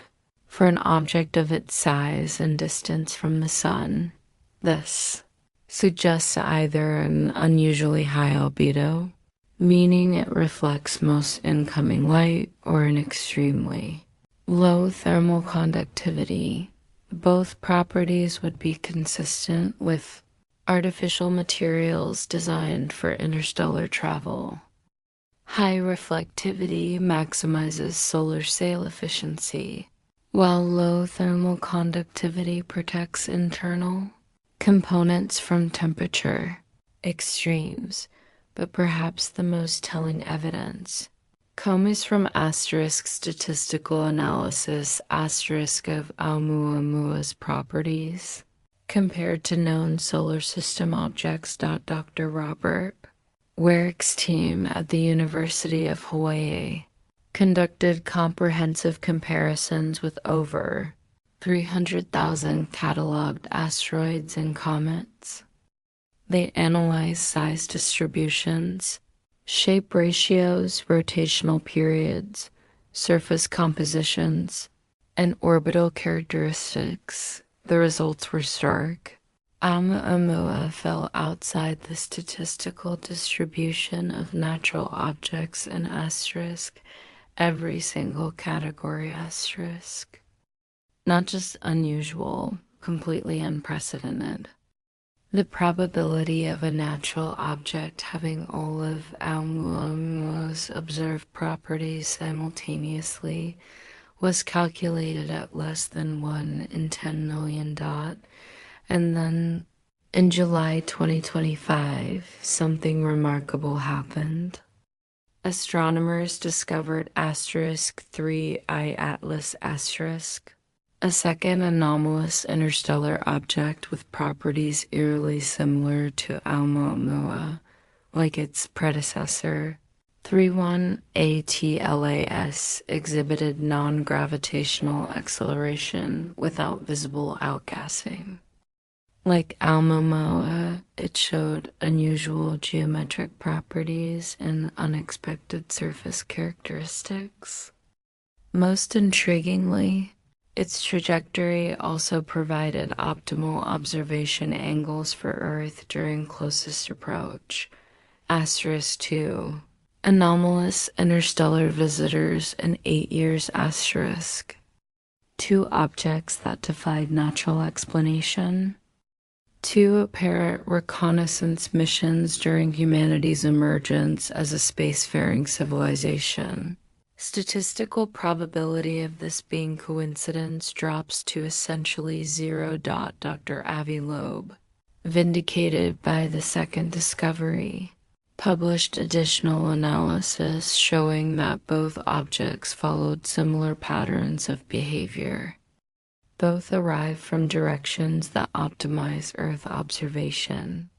For an object of its size and distance from the sun, this suggests either an unusually high albedo, meaning it reflects most incoming light, or an extremely low thermal conductivity. Both properties would be consistent with artificial materials designed for interstellar travel. High reflectivity maximizes solar sail efficiency, while low thermal conductivity protects internal components from temperature extremes. But perhaps the most telling evidence comes from statistical analysis of Oumuamua's properties compared to known solar system objects. Dr. Robert Warrick's team at the University of Hawaii conducted comprehensive comparisons with over 300,000 cataloged asteroids and comets. They analyzed size distributions, shape ratios, rotational periods, surface compositions, and orbital characteristics. The results were stark. Oumuamua fell outside the statistical distribution of natural objects in every single category Not just unusual, completely unprecedented. The probability of a natural object having all of Oumuamua's observed properties simultaneously was calculated at less than 1 in 10 million. And then in July 2025, something remarkable happened. Astronomers discovered *3I Atlas*, A second anomalous interstellar object with properties eerily similar to Oumuamua, like its predecessor, 31ATLAS, exhibited non-gravitational acceleration without visible outgassing. Like Oumuamua, it showed unusual geometric properties and unexpected surface characteristics. Most intriguingly, its trajectory also provided optimal observation angles for Earth during closest approach. *2. Anomalous interstellar visitors in 8 years*. Two objects that defied natural explanation. Two apparent reconnaissance missions during humanity's emergence as a spacefaring civilization. Statistical probability of this being coincidence drops to essentially 0. Dr. Avi Loeb, vindicated by the second discovery, published additional analysis showing that both objects followed similar patterns of behavior. Both arrive from directions that optimize Earth observation.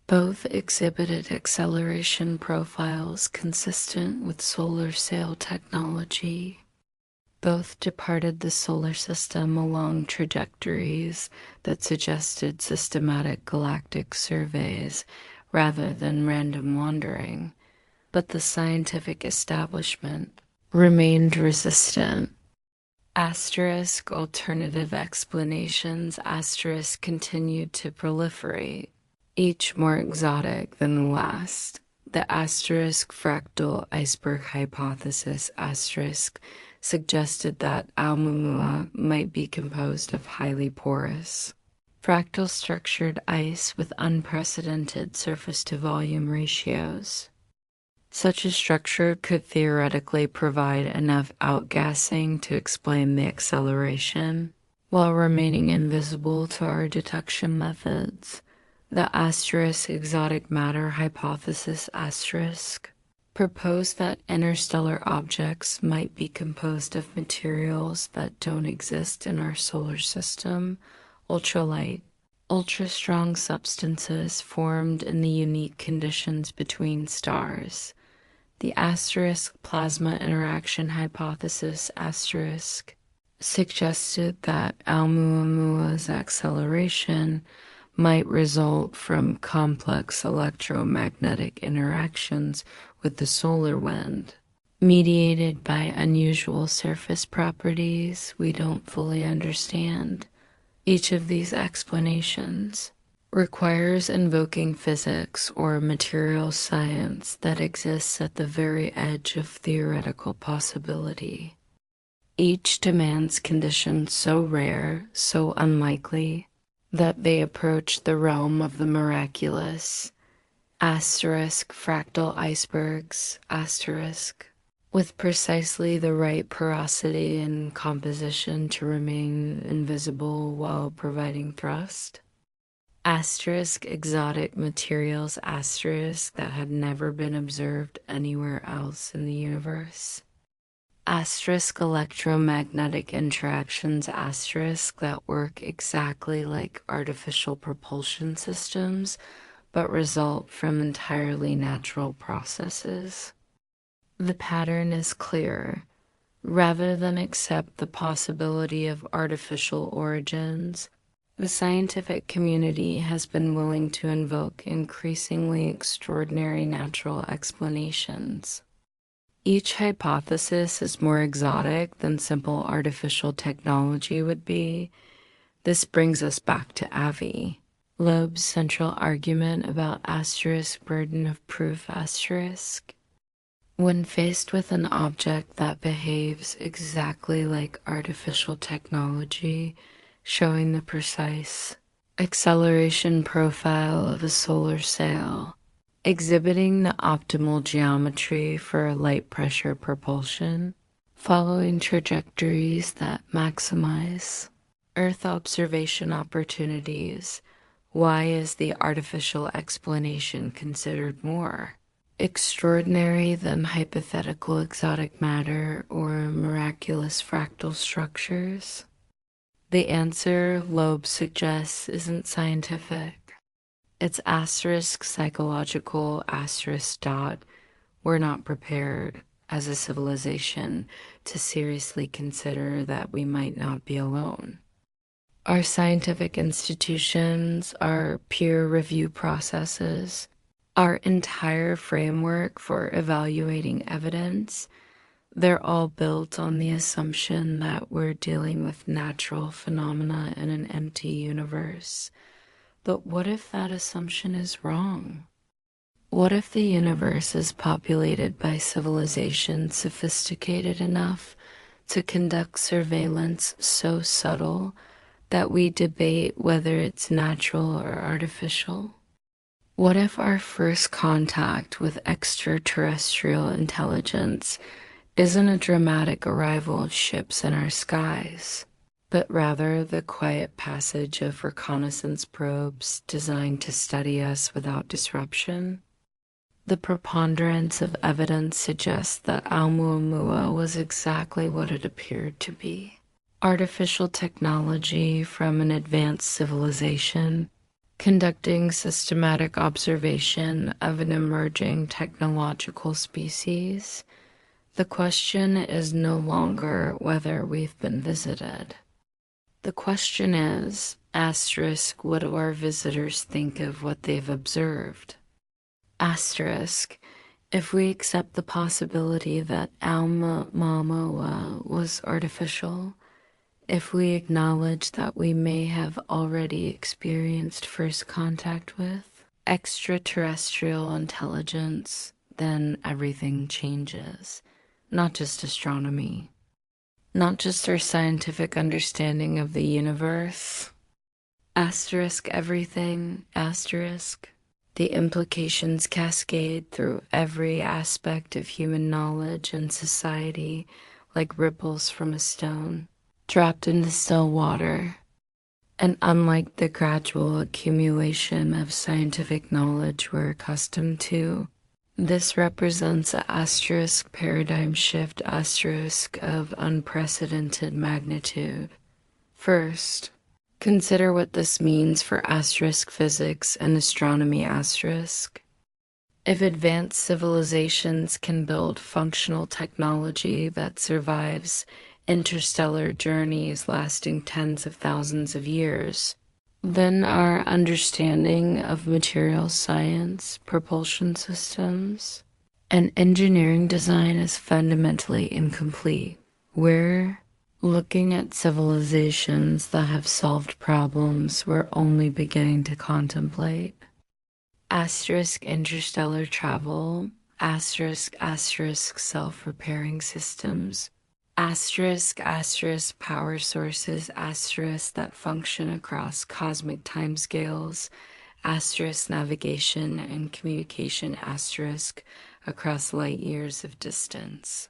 Both exhibited acceleration profiles consistent with solar sail technology. Both departed the solar system along trajectories that suggested systematic galactic surveys rather than random wandering, but the scientific establishment remained resistant. Alternative explanations continued to proliferate, each more exotic than the last. The fractal iceberg hypothesis suggested that Oumuamua might be composed of highly porous, fractal structured ice with unprecedented surface-to-volume ratios. Such a structure could theoretically provide enough outgassing to explain the acceleration, while remaining invisible to our detection methods. The exotic matter hypothesis proposed that interstellar objects might be composed of materials that don't exist in our solar system, ultralight, ultra-strong substances formed in the unique conditions between stars. The plasma interaction hypothesis suggested that Oumuamua's acceleration might result from complex electromagnetic interactions with the solar wind, mediated by unusual surface properties we don't fully understand. Each of these explanations requires invoking physics or material science that exists at the very edge of theoretical possibility. Each demands conditions so rare, so unlikely, that they approach the realm of the miraculous. Fractal icebergs, with precisely the right porosity and composition to remain invisible while providing thrust. Exotic materials that had never been observed anywhere else in the universe. Electromagnetic interactions that work exactly like artificial propulsion systems but result from entirely natural processes. The pattern is clear. Rather than accept the possibility of artificial origins, the scientific community has been willing to invoke increasingly extraordinary natural explanations. Each hypothesis is more exotic than simple artificial technology would be. This brings us back to Avi Loeb's central argument about burden of proof . When faced with an object that behaves exactly like artificial technology, showing the precise acceleration profile of a solar sail, exhibiting the optimal geometry for light pressure propulsion, following trajectories that maximize Earth observation opportunities, why is the artificial explanation considered more extraordinary than hypothetical exotic matter or miraculous fractal structures? The answer Loeb suggests isn't scientific. It's asterisk psychological asterisk dot. We're not prepared as a civilization to seriously consider that we might not be alone. Our scientific institutions, our peer review processes, our entire framework for evaluating evidence, they're all built on the assumption that we're dealing with natural phenomena in an empty universe. But what if that assumption is wrong? What if the universe is populated by civilizations sophisticated enough to conduct surveillance so subtle that we debate whether it's natural or artificial? What if our first contact with extraterrestrial intelligence isn't a dramatic arrival of ships in our skies, but rather the quiet passage of reconnaissance probes designed to study us without disruption? The preponderance of evidence suggests that Oumuamua was exactly what it appeared to be. Artificial technology from an advanced civilization, conducting systematic observation of an emerging technological species. The question is no longer whether we've been visited. The question is, asterisk, what do our visitors think of what they've observed? Asterisk, if we accept the possibility that Oumuamua was artificial, if we acknowledge that we may have already experienced first contact with extraterrestrial intelligence, then everything changes. Not just astronomy, not just our scientific understanding of the universe. Asterisk everything, asterisk. The implications cascade through every aspect of human knowledge and society like ripples from a stone, dropped into still water. And unlike the gradual accumulation of scientific knowledge we're accustomed to, this represents an asterisk paradigm shift asterisk of unprecedented magnitude. First, consider what this means for asterisk physics and astronomy asterisk. If advanced civilizations can build functional technology that survives interstellar journeys lasting tens of thousands of years, then our understanding of material science, propulsion systems, and engineering design is fundamentally incomplete. We're looking at civilizations that have solved problems we're only beginning to contemplate. Asterisk interstellar travel, asterisk self-repairing systems, asterisk power sources asterisk that function across cosmic timescales, asterisk navigation and communication asterisk across light years of distance.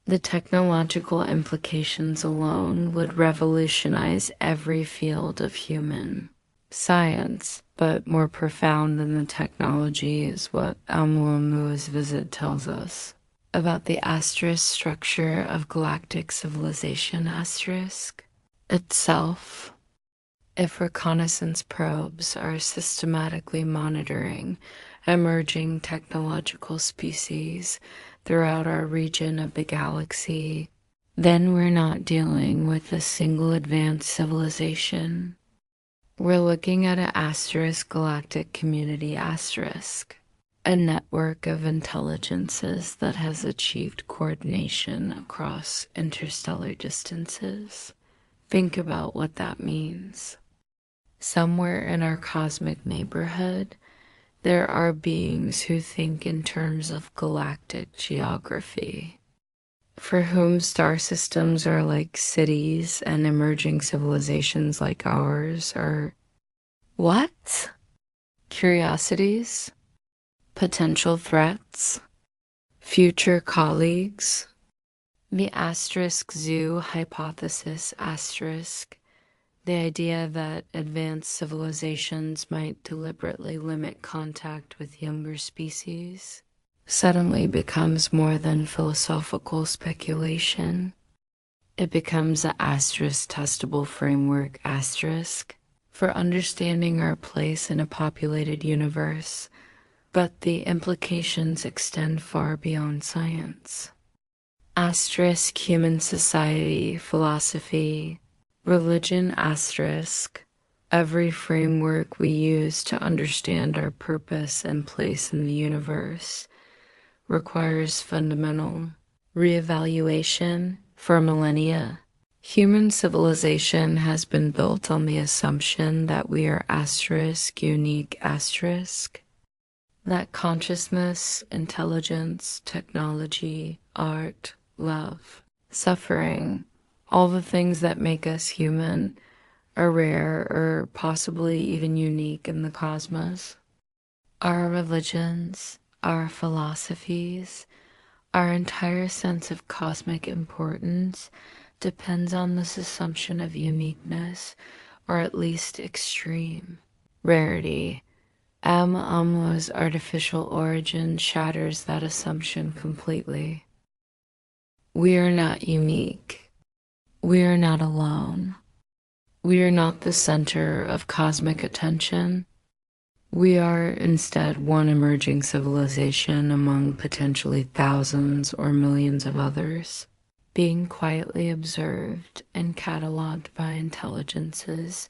The technological implications alone would revolutionize every field of human science, but more profound than the technology is what Oumuamua's visit tells us about the asterisk structure of galactic civilization asterisk itself. If reconnaissance probes are systematically monitoring emerging technological species throughout our region of the galaxy, then we're not dealing with a single advanced civilization. We're looking at an asterisk galactic community asterisk, a network of intelligences that has achieved coordination across interstellar distances. Think about what that means. Somewhere in our cosmic neighborhood, there are beings who think in terms of galactic geography, for whom star systems are like cities and emerging civilizations like ours are what? Curiosities? Potential threats? Future colleagues? The asterisk zoo hypothesis asterisk, the idea that advanced civilizations might deliberately limit contact with younger species, suddenly becomes more than philosophical speculation. It becomes the asterisk testable framework asterisk for understanding our place in a populated universe, but the implications extend far beyond science. Asterisk human society, philosophy, religion asterisk, every framework we use to understand our purpose and place in the universe requires fundamental reevaluation for millennia. Human civilization has been built on the assumption that we are asterisk unique asterisk, that consciousness, intelligence, technology, art, love, suffering, all the things that make us human are rare or possibly even unique in the cosmos. Our religions, our philosophies, our entire sense of cosmic importance depends on this assumption of uniqueness, or at least extreme rarity. Oumuamua's artificial origin shatters that assumption completely. We are not unique. We are not alone. We are not the center of cosmic attention. We are instead one emerging civilization among potentially thousands or millions of others, being quietly observed and catalogued by intelligences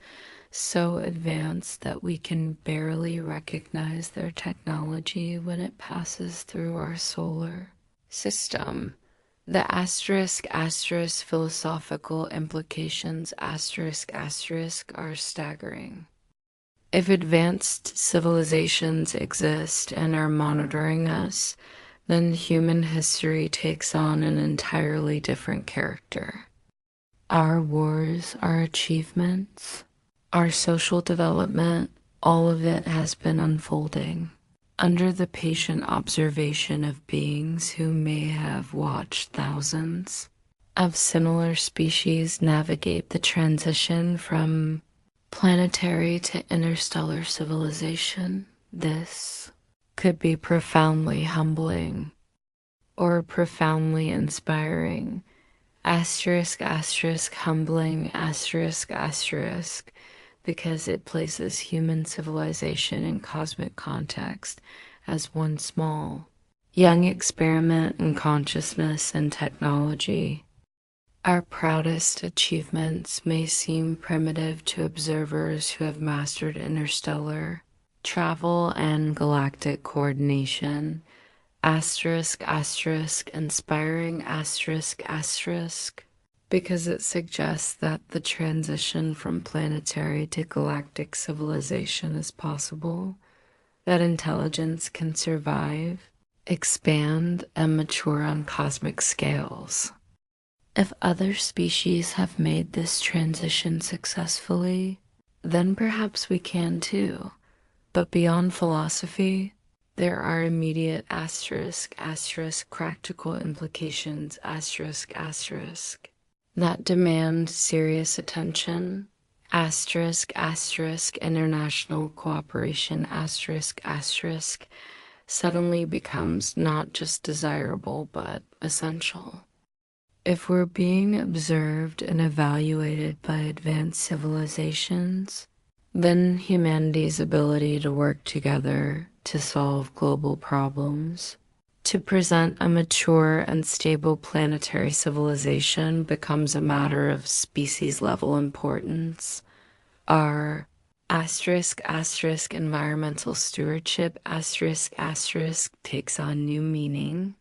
so advanced that we can barely recognize their technology when it passes through our solar system. The asterisk philosophical implications asterisk are staggering. If advanced civilizations exist and are monitoring us, then human history takes on an entirely different character. Our wars, our achievements, our social development, all of it has been unfolding under the patient observation of beings who may have watched thousands of similar species navigate the transition from planetary to interstellar civilization. This could be profoundly humbling or profoundly inspiring. Asterisk humbling asterisk because it places human civilization in cosmic context as one small, young experiment in consciousness and technology. Our proudest achievements may seem primitive to observers who have mastered interstellar travel and galactic coordination. Asterisk inspiring asterisk because it suggests that the transition from planetary to galactic civilization is possible, that intelligence can survive, expand, and mature on cosmic scales. If other species have made this transition successfully, then perhaps we can too. But beyond philosophy, there are immediate asterisk practical implications asterisk that demand serious attention. Asterisk international cooperation asterisk suddenly becomes not just desirable but essential. If we're being observed and evaluated by advanced civilizations, then humanity's ability to work together to solve global problems, to present a mature and stable planetary civilization becomes a matter of species-level importance. Our asterisk environmental stewardship asterisk takes on new meaning.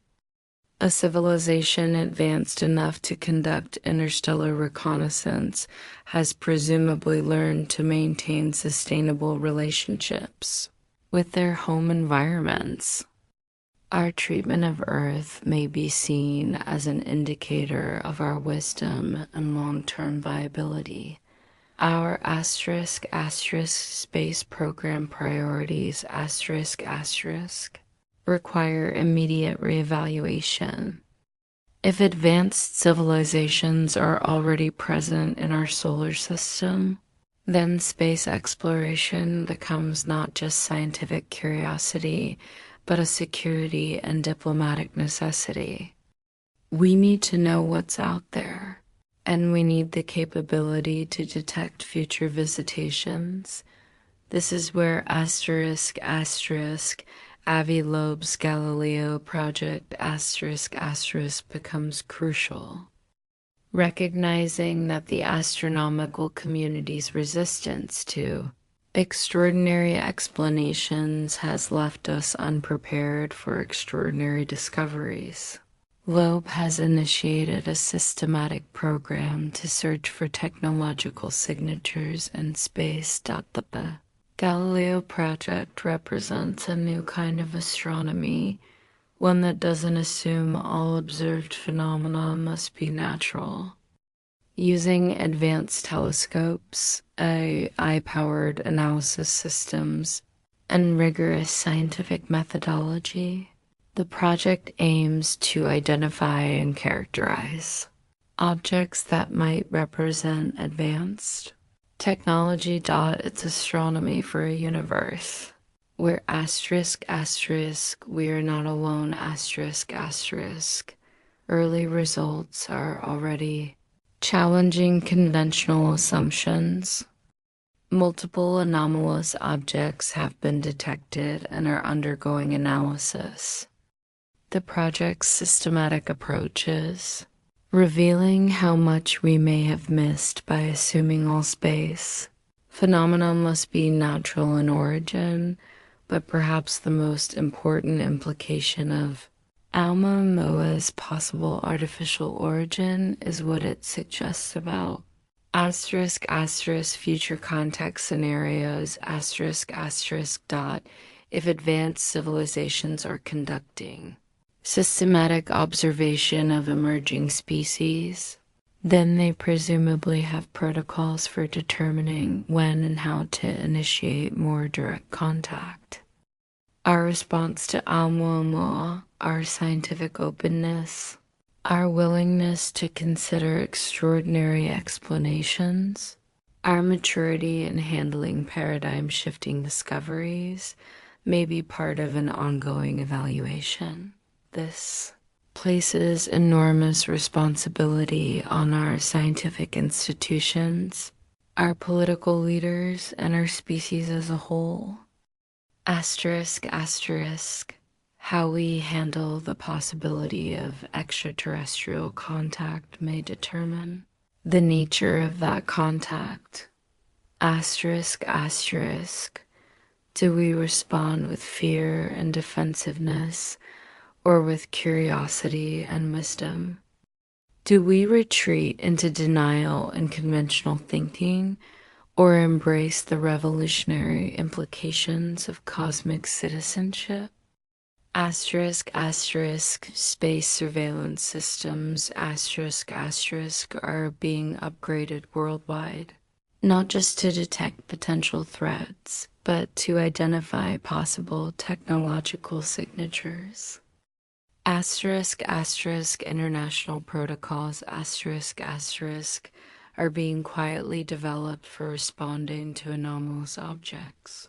A civilization advanced enough to conduct interstellar reconnaissance has presumably learned to maintain sustainable relationships with their home environments. Our treatment of Earth may be seen as an indicator of our wisdom and long-term viability. Our asterisk space program priorities asterisk require immediate reevaluation. If advanced civilizations are already present in our solar system, then space exploration becomes not just scientific curiosity, but a security and diplomatic necessity. We need to know what's out there. and we need the capability to detect future visitations. This is where Avi Loeb's Galileo project becomes crucial. Recognizing that the astronomical community's resistance to extraordinary explanations has left us unprepared for extraordinary discoveries. Loeb has initiated a systematic program to search for technological signatures in space. The Galileo project represents a new kind of astronomy, one that doesn't assume all observed phenomena must be natural. Using advanced telescopes, AI-powered analysis systems, and rigorous scientific methodology, the project aims to identify and characterize objects that might represent advanced technology. It's astronomy for a universe where we are not alone. Early results are already challenging conventional assumptions. Multiple anomalous objects have been detected and are undergoing analysis. The project's systematic approaches, revealing how much we may have missed by assuming all space phenomena must be natural in origin, but perhaps the most important implication of Oumuamua's possible artificial origin is what it suggests about future context scenarios if advanced civilizations are conducting systematic observation of emerging species, then they presumably have protocols for determining when and how to initiate more direct contact. Our response to Oumuamua, our scientific openness, our willingness to consider extraordinary explanations, our maturity in handling paradigm-shifting discoveries may be part of an ongoing evaluation. This places enormous responsibility on our scientific institutions, our political leaders, and our species as a whole. How we handle the possibility of extraterrestrial contact may determine the nature of that contact. Do we respond with fear and defensiveness, or with curiosity and wisdom? Do we retreat into denial and conventional thinking, or embrace the revolutionary implications of cosmic citizenship? Space surveillance systems are being upgraded worldwide, not just to detect potential threats, but to identify possible technological signatures. International protocols are being quietly developed for responding to anomalous objects.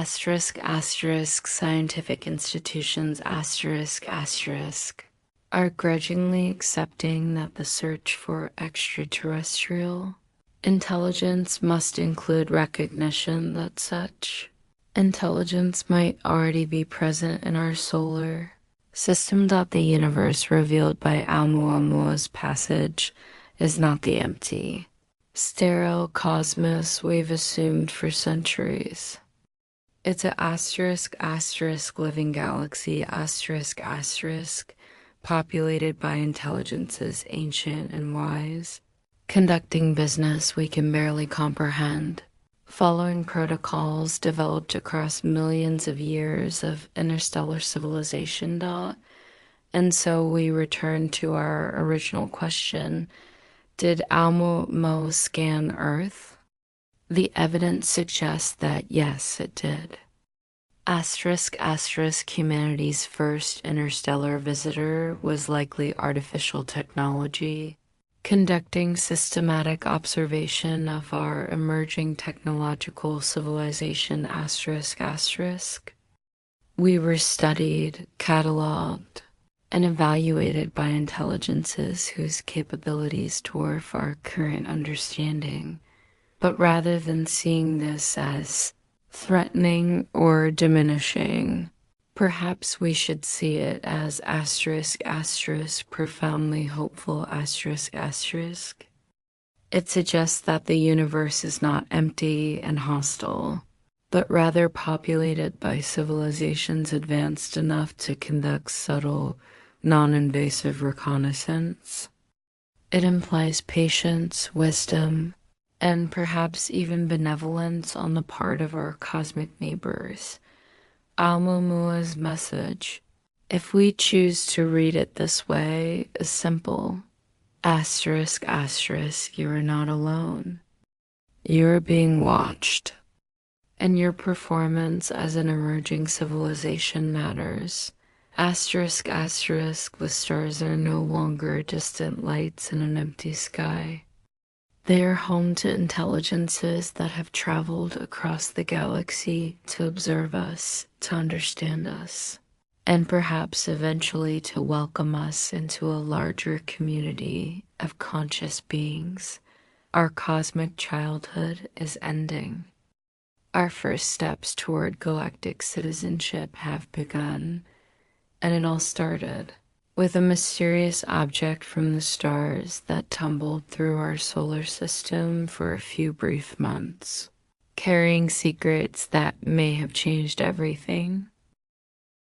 Scientific institutions are grudgingly accepting that the search for extraterrestrial intelligence must include recognition that such intelligence might already be present in our solar system. The universe revealed by Oumuamua's passage is not the empty, sterile cosmos we've assumed for centuries. It's a living galaxy populated by intelligences ancient and wise, conducting business we can barely comprehend, following protocols developed across millions of years of interstellar civilization. And so we return to our original question: did Oumuamua scan Earth? The evidence suggests that yes, it did. Humanity's first interstellar visitor was likely artificial technology, conducting systematic observation of our emerging technological civilization. We were studied, catalogued, and evaluated by intelligences whose capabilities dwarf our current understanding. But rather than seeing this as threatening or diminishing, perhaps we should see it as asterisk asterisk profoundly hopeful asterisk asterisk. It suggests that the universe is not empty and hostile, but rather populated by civilizations advanced enough to conduct subtle, non-invasive reconnaissance. It implies patience, wisdom, and perhaps even benevolence on the part of our cosmic neighbors. Oumuamua's message, if we choose to read it this way, is simple. Asterisk, asterisk, you are not alone. You are being watched, and your performance as an emerging civilization matters. Asterisk, asterisk, the stars are no longer distant lights in an empty sky. They are home to intelligences that have traveled across the galaxy to observe us, to understand us, and perhaps eventually to welcome us into a larger community of conscious beings. Our cosmic childhood is ending. Our first steps toward galactic citizenship have begun, and it all started with a mysterious object from the stars that tumbled through our solar system for a few brief months, carrying secrets that may have changed everything.